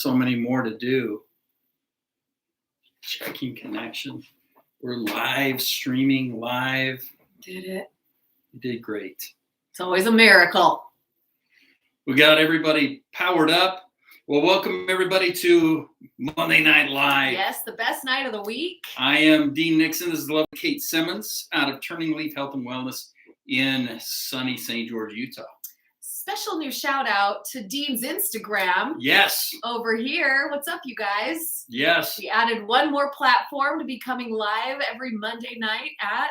So many more to do. Checking connection. We're live, streaming live. Did it. You did great. It's always a miracle. We got everybody powered up. Well, welcome everybody to Monday Night Live. Yes, the best night of the week. I am Dean Nixon. This is the lovely Kate Simmons out of TurningLeaf Health and Wellness in sunny St. George, Utah. Special new shout out to Dean's Instagram. Yes. Over here. What's up, you guys? Yes. We added one more platform to be coming live every Monday night at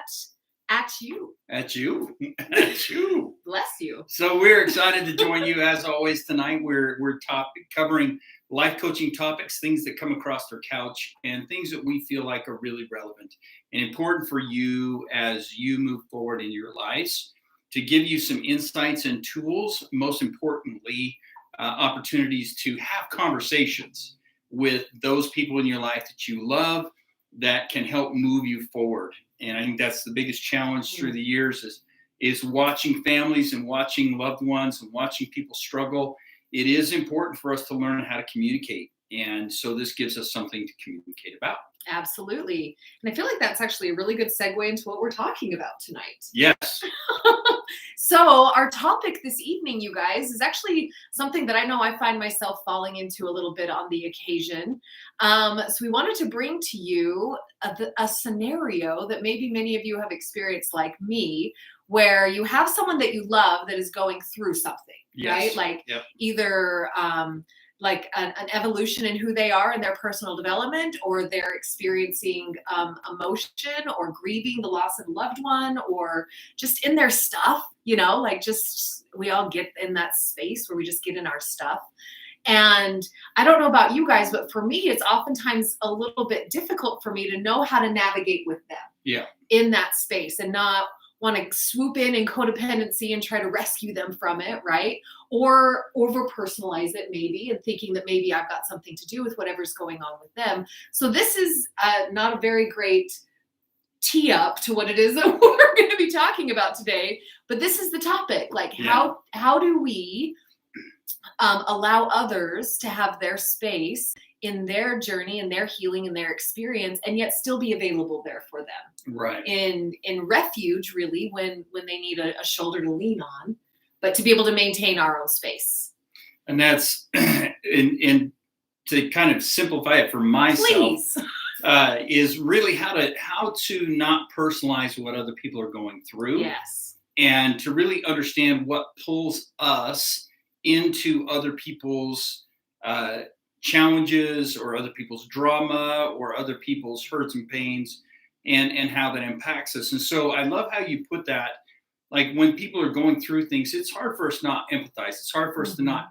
you. At you. At you. Bless you. So we're excited to join you as always tonight. We're covering life coaching topics, things that come across our couch, and things that we feel like are really relevant and important for you as you move forward in your lives, to give you some insights and tools, most importantly, opportunities to have conversations with those people in your life that you love that can help move you forward. And I think that's the biggest challenge through the years is watching families and watching loved ones and watching people struggle. It is important for us to learn how to communicate. And so this gives us something to communicate about. Absolutely. And I feel like that's actually a really good segue into what we're talking about tonight. Yes. So our topic this evening, you guys, is actually something that I know I find myself falling into a little bit on the occasion. So we wanted to bring to you a scenario that maybe many of you have experienced like me, where you have someone that you love that is going through something, right? Like either like an evolution in who they are in their personal development, or they're experiencing emotion or grieving the loss of a loved one, or just in their stuff, you know, like just we all get in that space where we just get in our stuff. And I don't know about you guys, but for me, it's oftentimes a little bit difficult for me to know how to navigate with them in that space and not want to swoop in codependency and try to rescue them from it, right? Or over personalize it maybe, and thinking that maybe I've got something to do with whatever's going on with them. So this is not a very great tee up to what it is that we're going to be talking about today, but this is the topic. Like how do we allow others to have their space in their journey and their healing and their experience, and yet still be available there for them, right? In refuge, really, when they need a shoulder to lean on, but to be able to maintain our own space. And that's in to kind of simplify it for myself, is really how to not personalize what other people are going through. Yes. And to really understand what pulls us into other people's challenges or other people's drama or other people's hurts and pains, and how that impacts us. And so I love how you put that. Like when people are going through things, it's hard for us not empathize. It's hard for us to not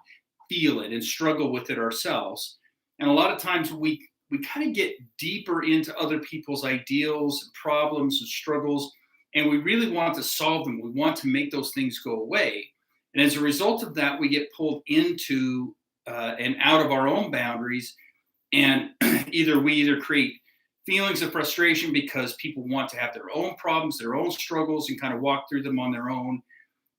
feel it and struggle with it ourselves. And a lot of times we kind of get deeper into other people's ideals and problems and struggles, and we really want to solve them. We want to make those things go away. And as a result of that, we get pulled into and out of our own boundaries, and either create feelings of frustration because people want to have their own problems, their own struggles, and kind of walk through them on their own,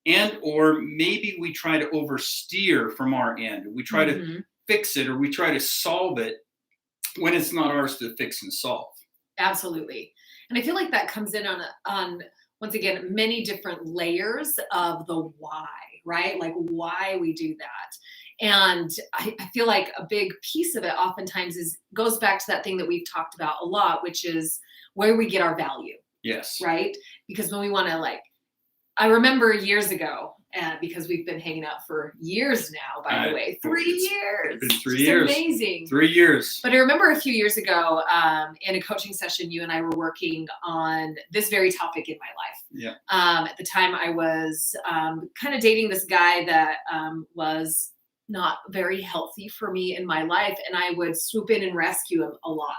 and or maybe we try to oversteer from our end. We try to fix it, or we try to solve it when it's not ours to fix and solve. Absolutely. And I feel like that comes in on once again, many different layers of the why, right? Like why we do that. And I feel like a big piece of it oftentimes goes back to that thing that we've talked about a lot, which is where we get our value. Yes. Right? Because when we want to I remember years ago, because we've been hanging out for years now, by the way, 3 years. It's been 3 years. Amazing. 3 years. But I remember a few years ago in a coaching session, you and I were working on this very topic in my life. Yeah. At the time I was kind of dating this guy that was not very healthy for me in my life. And I would swoop in and rescue him a lot.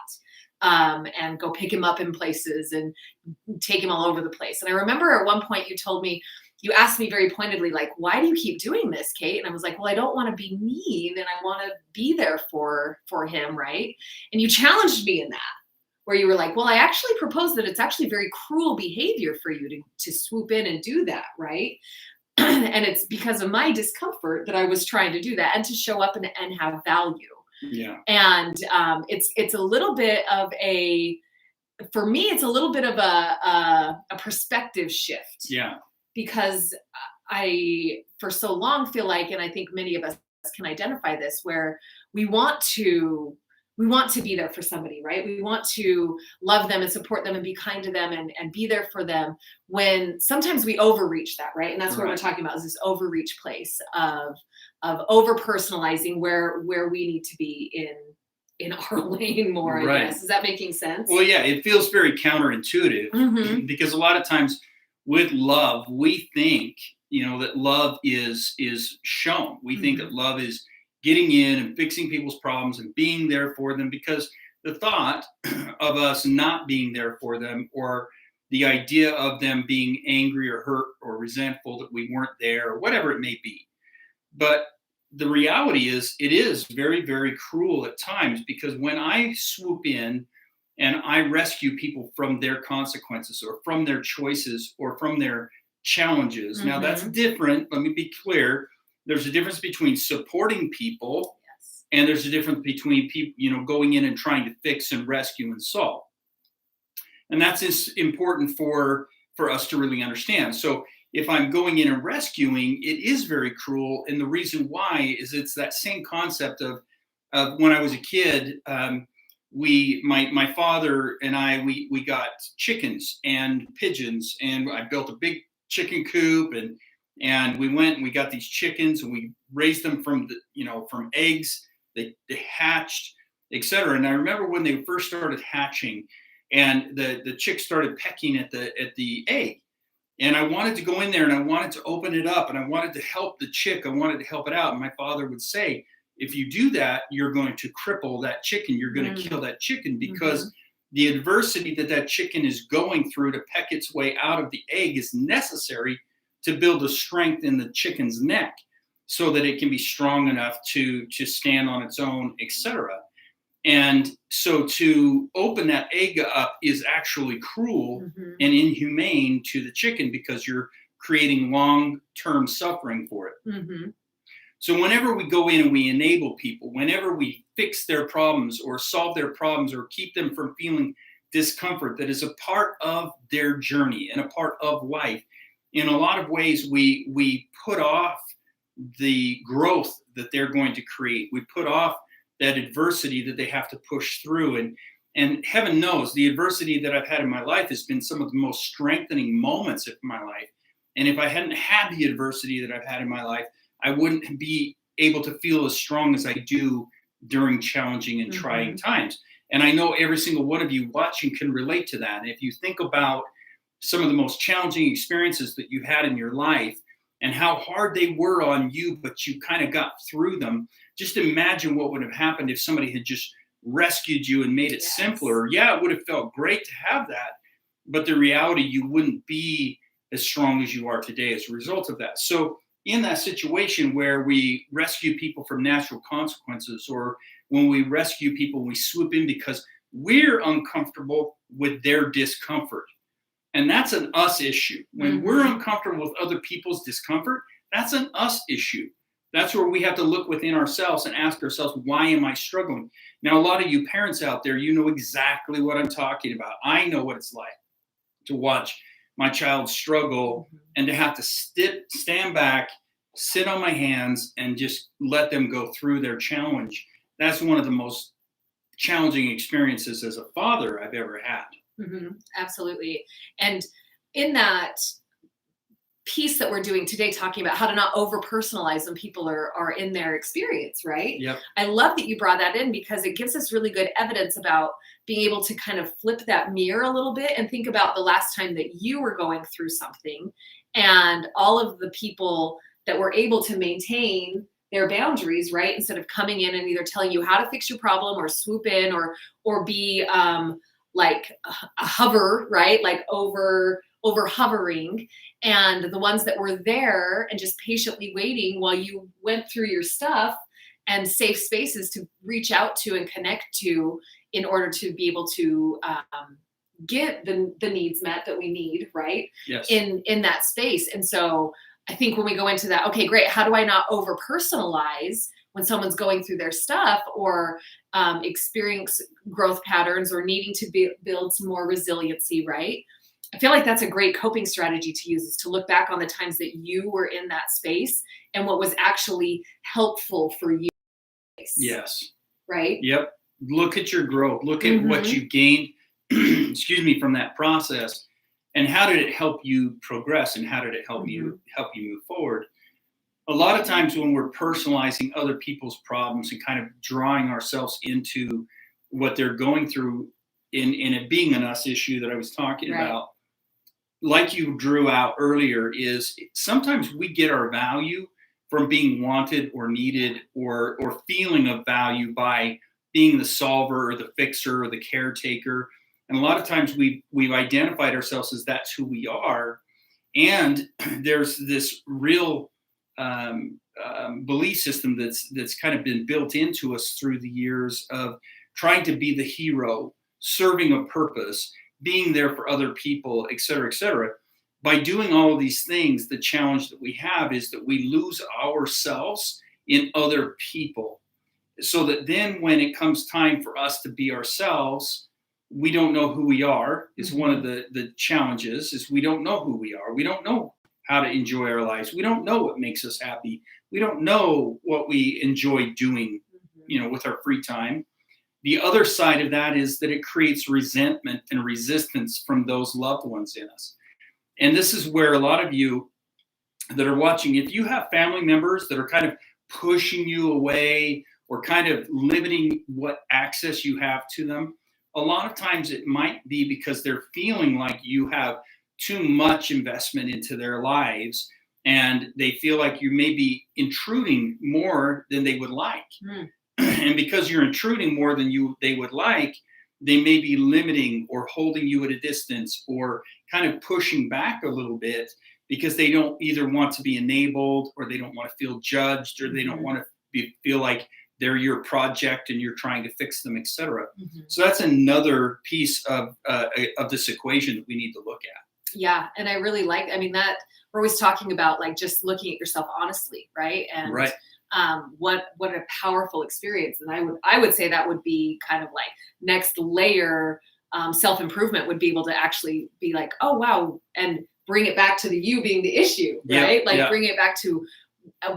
And go pick him up in places and take him all over the place. And I remember at one point you asked me very pointedly, like, why do you keep doing this, Kate? And I was like, well, I don't want to be mean, and I want to be there for him, right? And you challenged me in that, where you were like, well, I actually propose that it's actually very cruel behavior for you to swoop in and do that, right? And it's because of my discomfort that I was trying to do that and to show up and have value. Yeah. And it's a little bit of a, for me, it's a little bit of a perspective shift, Yeah. because I, for so long, feel like, and I think many of us can identify this, where we want to we want to be there for somebody, right? We want to love them and support them and be kind to them and be there for them, when sometimes we overreach that, right? And that's what we're Right. talking about, is this overreach place of over personalizing, where we need to be in our lane more, I Right. guess. Is that making sense? Well, yeah, it feels very counterintuitive Mm-hmm. because a lot of times with love, we think, that love is shown. We think Mm-hmm. that love is getting in and fixing people's problems and being there for them, because the thought of us not being there for them, or the idea of them being angry or hurt or resentful that we weren't there, or whatever it may be. But the reality is, it is very, very cruel at times, because when I swoop in and I rescue people from their consequences, or from their choices, or from their challenges. Now, that's Mm-hmm. different. Let me be clear. There's a difference between supporting people, Yes. and there's a difference between people, going in and trying to fix and rescue and solve. And that's important for us to really understand. So if I'm going in and rescuing, it is very cruel, and the reason why is it's that same concept of when I was a kid. My father and I, we got chickens and pigeons, and I built a big chicken coop, and we went and we got these chickens, and we raised them from from eggs. They hatched, etc. And I remember when they first started hatching, and the chick started pecking at the egg, and I wanted to go in there and I wanted to open it up and I wanted to help the chick. I wanted to help it out. And my father would say, if you do that, you're going to cripple that chicken. You're going to kill that chicken, because Mm-hmm. the adversity that chicken is going through to peck its way out of the egg is necessary to build the strength in the chicken's neck, so that it can be strong enough to stand on its own, etc. And so to open that egg up is actually cruel Mm-hmm. and inhumane to the chicken, because you're creating long-term suffering for it. Mm-hmm. So whenever we go in and we enable people, whenever we fix their problems or solve their problems or keep them from feeling discomfort that is a part of their journey and a part of life, in a lot of ways we put off the growth that they're going to create. We put off that adversity that they have to push through. And heaven knows, the adversity that I've had in my life has been some of the most strengthening moments of my life. And if I hadn't had the adversity that I've had in my life, I wouldn't be able to feel as strong as I do during challenging and trying Mm-hmm. times. And I know every single one of you watching can relate to that. And if you think about some of the most challenging experiences that you had in your life and how hard they were on you, but you kind of got through them, just imagine what would have happened if somebody had just rescued you and made it Yes. simpler. Yeah, it would have felt great to have that, but the reality, you wouldn't be as strong as you are today as a result of that. So in that situation where we rescue people from natural consequences, or when we rescue people, we swoop in because we're uncomfortable with their discomfort. And that's an us issue. When we're Mm-hmm. uncomfortable with other people's discomfort, that's an us issue. That's where we have to look within ourselves and ask ourselves, why am I struggling? Now, a lot of you parents out there, you know exactly what I'm talking about. I know what it's like to watch my child struggle and to have to stand back, sit on my hands, and just let them go through their challenge. That's one of the most challenging experiences as a father I've ever had. Mm-hmm. Absolutely. And in that piece that we're doing today, talking about how to not over personalize when people are in their experience, right? Yep. I love that you brought that in, because it gives us really good evidence about being able to kind of flip that mirror a little bit and think about the last time that you were going through something, and all of the people that were able to maintain their boundaries, right? Instead of coming in and either telling you how to fix your problem, or swoop in, or be like a hover, right? Like over hovering. And the ones that were there and just patiently waiting while you went through your stuff, and safe spaces to reach out to and connect to, in order to be able to get the needs met that we need, right? Yes. In that space. And so I think when we go into that, okay, great, how do I not over personalize when someone's going through their stuff or experience growth patterns or needing to build some more resiliency, right? I feel like that's a great coping strategy to use, is to look back on the times that you were in that space and what was actually helpful for you. Yes. Right? Yep. Look at your growth. Look at what Mhm. you gained, excuse me, from that process, and how did it help you progress, and how did it help Mhm. you move forward. A lot of times when we're personalizing other people's problems and kind of drawing ourselves into what they're going through in it being an us issue that I was talking Right. about, like you drew out earlier, is sometimes we get our value from being wanted or needed or feeling of value by being the solver or the fixer or the caretaker. And a lot of times we've identified ourselves as that's who we are. And there's this real belief system that's kind of been built into us through the years of trying to be the hero, serving a purpose, being there for other people, et cetera, et cetera. By doing all of these things, the challenge that we have is that we lose ourselves in other people. So that then when it comes time for us to be ourselves, we don't know who we are. Is one of Mhm. the challenges, is we don't know who we are. We don't know how to enjoy our lives. We don't know what makes us happy. We don't know what we enjoy doing, Mhm. with our free time. The other side of that is that it creates resentment and resistance from those loved ones in us. And this is where a lot of you that are watching, if you have family members that are kind of pushing you away or kind of limiting what access you have to them, a lot of times it might be because they're feeling like you have too much investment into their lives, and they feel like you may be intruding more than they would like. Mm. And because you're intruding more than they would like, they may be limiting or holding you at a distance or kind of pushing back a little bit because they don't either want to be enabled, or they don't want to feel judged, or they don't Mhm. want to feel like they're your project and you're trying to fix them, etc. Mhm. So that's another piece of this equation that we need to look at. Yeah, and I really like, I mean, that we're always talking about like just looking at yourself honestly, right? And Right. what a powerful experience. And I would say that would be kind of like next layer self improvement, would be able to actually be like, oh wow, and bring it back to the you being the issue, Yep. right? Like Yeah. bring it back to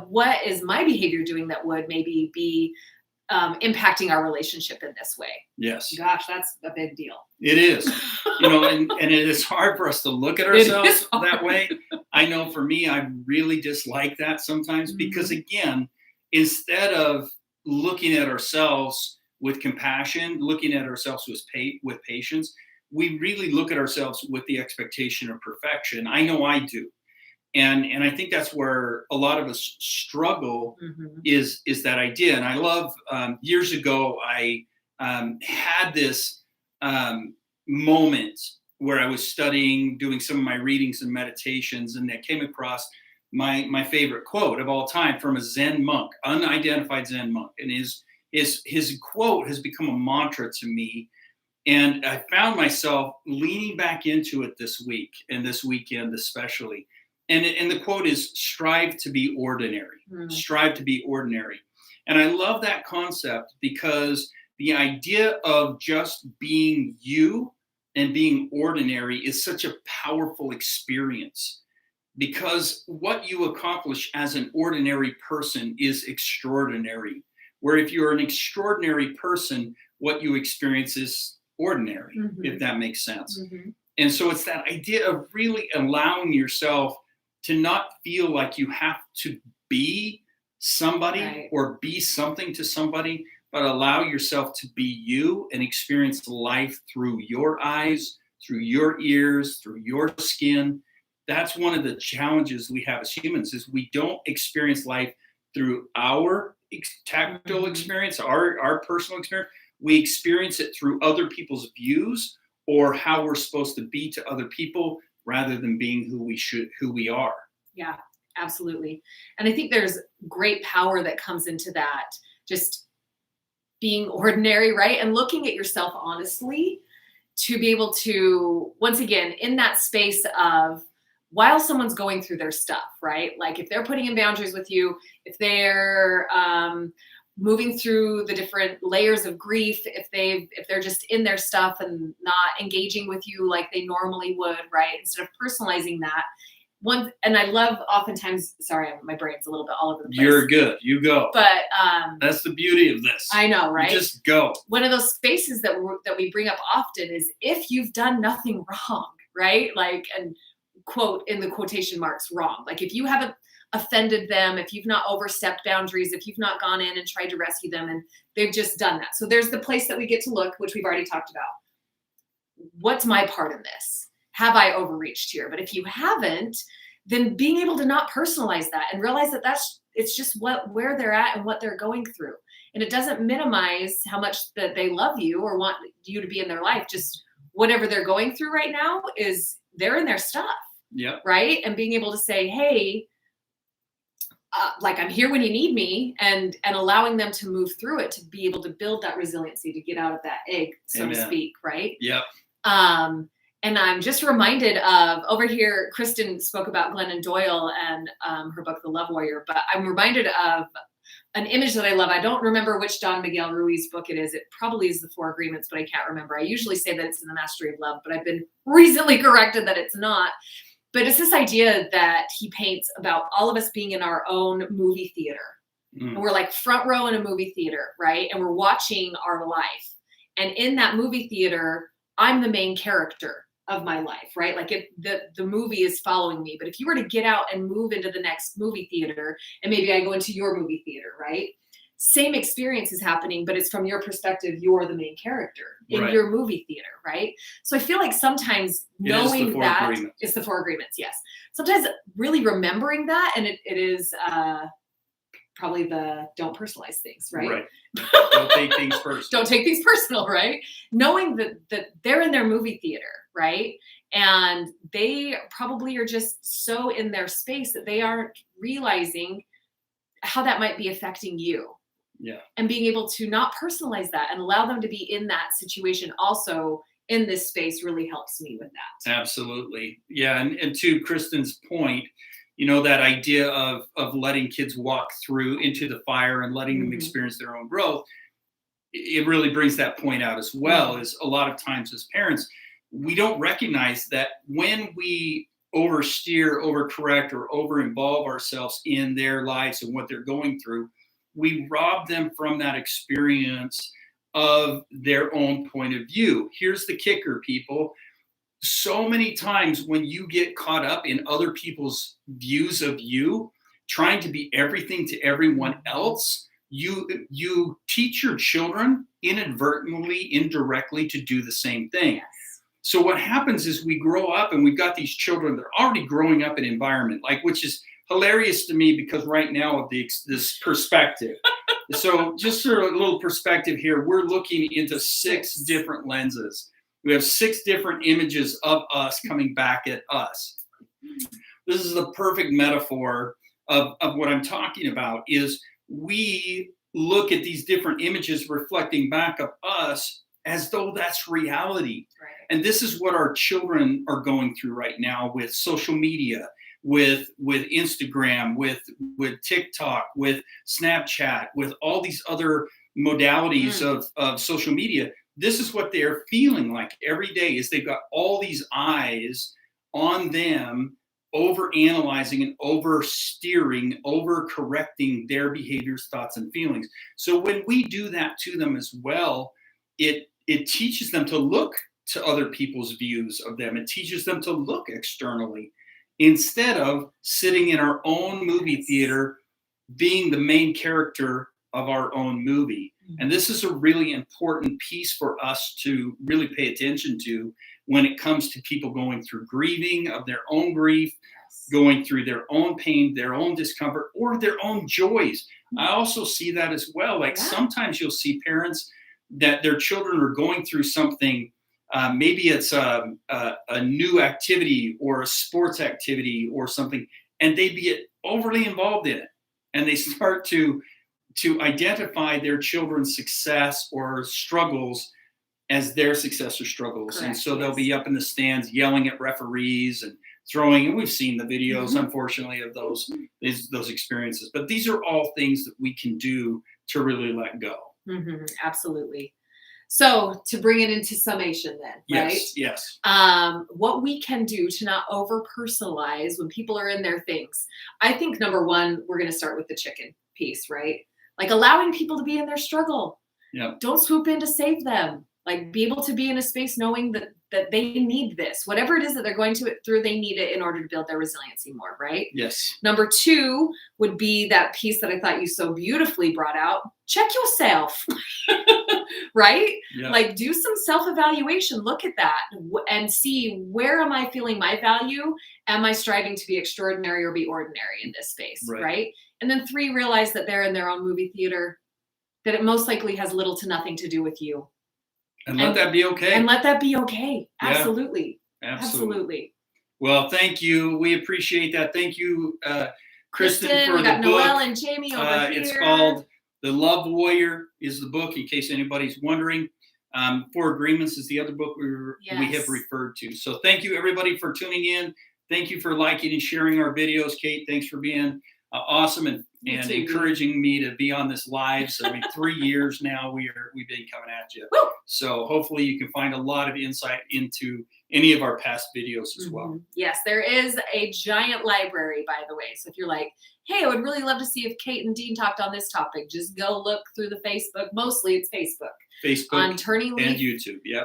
what is my behavior doing that would maybe be impacting our relationship in this way. Yes. Gosh, that's a big deal. It is. And it is hard for us to look at It ourselves is that hard. way. I know for me, I really dislike that sometimes because, Mhm. again, instead of looking at ourselves with compassion, looking at ourselves with patience, we really look at ourselves with the expectation of perfection. I know I do. And I think that's where a lot of us struggle, Mhm. is that idea. And I love, years ago, I had this moment where I was studying, doing some of my readings and meditations, and I came across my favorite quote of all time from a Zen monk, unidentified Zen monk, and his quote has become a mantra to me. And I found myself leaning back into it this week and this weekend, especially. And the quote is, strive to be ordinary, Mm. strive to be ordinary. And I love that concept because the idea of just being you and being ordinary is such a powerful experience, because what you accomplish as an ordinary person is extraordinary. Where if you're an extraordinary person, what you experience is ordinary, if Mhm. that makes sense. Mhm. And so it's that idea of really allowing yourself to not feel like you have to be somebody Right. or be something to somebody, but allow yourself to be you and experience life through your eyes, through your ears, through your skin. That's one of the challenges we have as humans, is we don't experience life through our tactile Mhm. experience, our personal experience. We experience it through other people's views or how we're supposed to be to other people, rather than being who we are. Yeah, absolutely. And I think there's great power that comes into that, just being ordinary, right? And looking at yourself honestly, to be able to, once again, in that space of while someone's going through their stuff, right? Like if they're putting in boundaries with you, if they're moving through the different layers of grief, if they're just in their stuff and not engaging with you like they normally would, right? Instead of personalizing that. And I love oftentimes, sorry, my brain's a little bit all over the place. You're good. You go. But that's the beauty of this. I know, right? You just go. One of those spaces that we bring up often is if you've done nothing wrong, right? Like, and quote in the quotation marks, wrong. Like if you haven't offended them, if you've not overstepped boundaries, if you've not gone in and tried to rescue them and they've just done that. So there's the place that we get to look, which we've already talked about. What's my part in this? Have I overreached here? But if you haven't, then being able to not personalize that and realize that it's just where they're at and what they're going through. And it doesn't minimize how much that they love you or want you to be in their life. Just whatever they're going through right now is they're in their stuff. Yeah. Right. And being able to say, hey, like I'm here when you need me, and allowing them to move through it, to be able to build that resiliency, to get out of that egg, so to speak. Right. Yep. And I'm just reminded of over here, Kristen spoke about Glennon Doyle and her book, The Love Warrior, but I'm reminded of an image that I love. I don't remember which Don Miguel Ruiz book it is. It probably is The Four Agreements, but I can't remember. I usually say that it's in The Mastery of Love, but I've been recently corrected that it's not. But it's this idea that he paints about all of us being in our own movie theater. And we're like front row in a movie theater, right? And we're watching our life. And in that movie theater, I'm the main character of my life, right? Like if the movie is following me, but if you were to get out and move into the next movie theater, and maybe I go into your movie theater, right? Same experience is happening, but it's from your perspective. You're the main character in your movie theater, right? So I feel like sometimes knowing that it's the Four Agreements. Yes. Sometimes really remembering that, and it is probably the don't personalize things, right? Right. Don't take things personal. Don't take things personal, right? Knowing that they're in their movie theater, right? And they probably are just so in their space that they aren't realizing how that might be affecting you. Yeah. And being able to not personalize that and allow them to be in that situation also in this space really helps me with that. Absolutely. Yeah. And to Kristen's point, you know, that idea of letting kids walk through into the fire and letting them experience their own growth, it really brings that point out as well. Is a lot of times as parents, we don't recognize that when we oversteer, overcorrect, or over-involve ourselves in their lives and what they're going through, we rob them from that experience of their own point of view. Here's the kicker, people. So many times when you get caught up in other people's views of you, trying to be everything to everyone else, you teach your children inadvertently, indirectly to do the same thing. Yes. So what happens is we grow up and we've got these children that are already growing up in an environment, like, which is hilarious to me because right now of this perspective. So just sort of a little perspective here, we're looking into 6 different lenses. We have 6 different images of us coming back at us. This is the perfect metaphor of what I'm talking about, is we look at these different images reflecting back of us as though that's reality. Right. And this is what our children are going through right now with social media, with Instagram, with TikTok, with Snapchat, with all these other modalities of social media. This is what they're feeling like every day, is they've got all these eyes on them, over analyzing and oversteering, over correcting their behaviors, thoughts, and feelings. So when we do that to them as well, it teaches them to look to other people's views of them. It teaches them to look externally instead of sitting in our own movie theater, being the main character of our own movie. And this is a really important piece for us to really pay attention to when it comes to people going through grieving of their own grief, going through their own pain, their own discomfort, or their own joys. I also see that as well. Like sometimes you'll see parents that their children are going through something. Maybe it's a new activity or a sports activity or something, and they get overly involved in it. And they start to identify their children's success or struggles as their success or struggles. Correct, and so they'll be up in the stands yelling at referees and throwing, and we've seen the videos, Mhm. unfortunately, of those experiences. But these are all things that we can do to really let go. Absolutely. So to bring it into summation then, right? Yes. What we can do to not over personalize when people are in their things. I think number one, we're going to start with the chicken piece, right? Like allowing people to be in their struggle. Yeah. Don't swoop in to save them. Like be able to be in a space knowing that they need this, whatever it is that they're going through, they need it in order to build their resiliency more, right? Yes. Number two would be that piece that I thought you so beautifully brought out. Check yourself, right? Yeah. Like do some self-evaluation. Look at that and see, where am I feeling my value? Am I striving to be extraordinary or be ordinary in this space, right? And then three, realize that they're in their own movie theater, that it most likely has little to nothing to do with you. And let that be okay. And let that be okay. Yeah. Absolutely. Well, thank you. We appreciate that. Thank you, Kristen, for we the got book. Noelle and Jamie over here. It's called The Love Warrior is the book, in case anybody's wondering. Four Agreements is the other book we have referred to. So thank you, everybody, for tuning in. Thank you for liking and sharing our videos. Kate, thanks for being awesome and encouraging me to be on this live. So 3 years now we've been coming at you. Woo! So hopefully you can find a lot of insight into any of our past videos as well. Yes, there is a giant library, by the way. So if you're like, hey, I would really love to see if Kate and Dean talked on this topic, just go look through the Facebook. Mostly it's Facebook on TurningLeaf and YouTube. Yeah.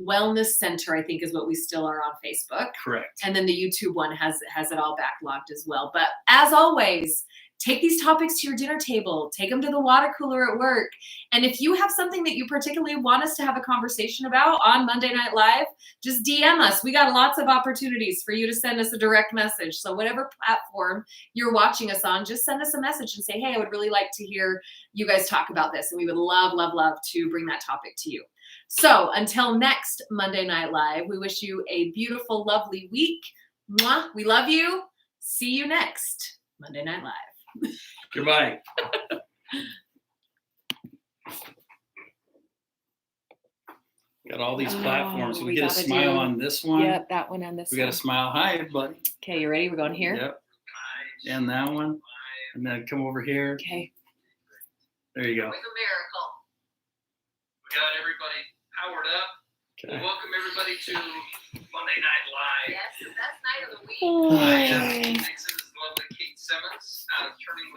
Wellness Center, I think, is what we still are on Facebook. Correct. And then the YouTube one has it all backlogged as well. But as always, take these topics to your dinner table, take them to the water cooler at work. And if you have something that you particularly want us to have a conversation about on Monday Night Live, just DM us. We got lots of opportunities for you to send us a direct message. So whatever platform you're watching us on, just send us a message and say, hey, I would really like to hear you guys talk about this. And we would love to bring that topic to you. So until next Monday Night Live, we wish you a beautiful, lovely week. Mwah. We love you. See you next Monday Night Live. Goodbye. Got all these platforms. We get a smile on this one. Yep, that one and this one. We got a smile. Hi, everybody. Okay, you ready? We're going here. Yep. And that one. And then come over here. Okay. There you go. It was a miracle. We got everybody powered up. Okay. We'll welcome everybody to Monday Night Live. Yes, the best night of the week. Oh. Next is the lovely Kate Simmons out of TurningLeaf.